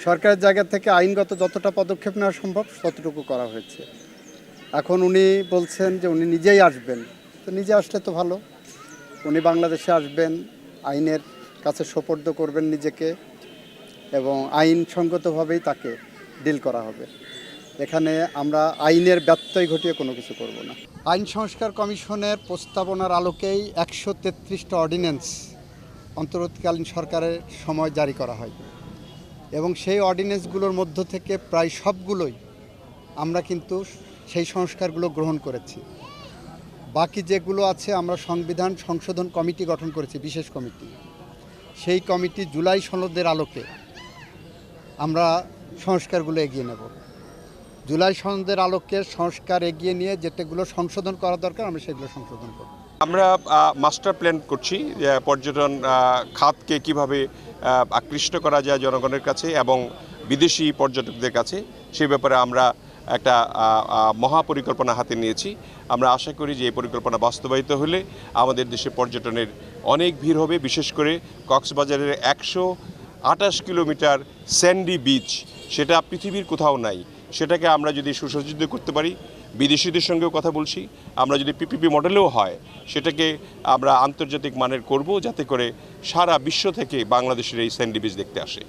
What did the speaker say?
সরকারের জায়গা থেকে আইনগত যতটা পদক্ষেপ নেওয়া সম্ভব ততটুকু করা হয়েছে। এখন উনি বলছেন যে উনি নিজেই আসবেন, তো নিজে আসলে তো ভালো। উনি বাংলাদেশে আসবেন, আইনের কাছে সোপর্দ করবেন নিজেকে এবং আইনসঙ্গতভাবেই তাকে ডিল করা হবে। এখানে আমরা আইনের ব্যত্যয় ঘটিয়ে কোনো কিছু করব না। আইন সংস্কার কমিশনের প্রস্তাবনার আলোকেই 133টা অর্ডিন্যান্স অন্তর্বর্তীকালীন সরকারের সময় জারি করা হয় এবং সেই অর্ডিন্যান্সগুলোর মধ্য থেকে প্রায় সবগুলোই আমরা কিন্তু সেই সংস্কারগুলো গ্রহণ করেছি। বাকি যেগুলো আছে আমরা সংবিধান সংশোধন কমিটি গঠন করেছি, বিশেষ কমিটি। সেই কমিটি জুলাই সনদের আলোকে আমরা সংস্কারগুলো এগিয়ে নেব। জুলাই সনদের আলোকে সংস্কার এগিয়ে নিয়ে যেটাগুলো সংশোধন করা দরকার আমরা সেগুলো সংশোধন করব। আমরা মাস্টার প্ল্যান করছি পর্যটন খাতকে কিভাবে আকৃষ্ট করা যায় জনগণের কাছে এবং বিদেশি পর্যটকদের কাছে, সেই ব্যাপারে আমরা একটা মহাপরিকল্পনা হাতে নিয়েছি। আমরা আশা করি যে এই পরিকল্পনা বাস্তবায়িত হলে আমাদের দেশে পর্যটনের অনেক ভিড় হবে। বিশেষ করে কক্সবাজারের 128 কিলোমিটার স্যান্ডি বিচ, সেটা পৃথিবীর কোথাও নাই। সেটাকে আমরা যদি সুসজ্জিত করতে পারি, বিদেশিদের সঙ্গেও কথা বলছি, আমরা যদি পিপিপি মডেলেও হয় সেটাকে আমরা আন্তর্জাতিক মানের করব, যাতে করে সারা বিশ্ব থেকে বাংলাদেশের এই স্যান্ডি বিচ দেখতে আসে।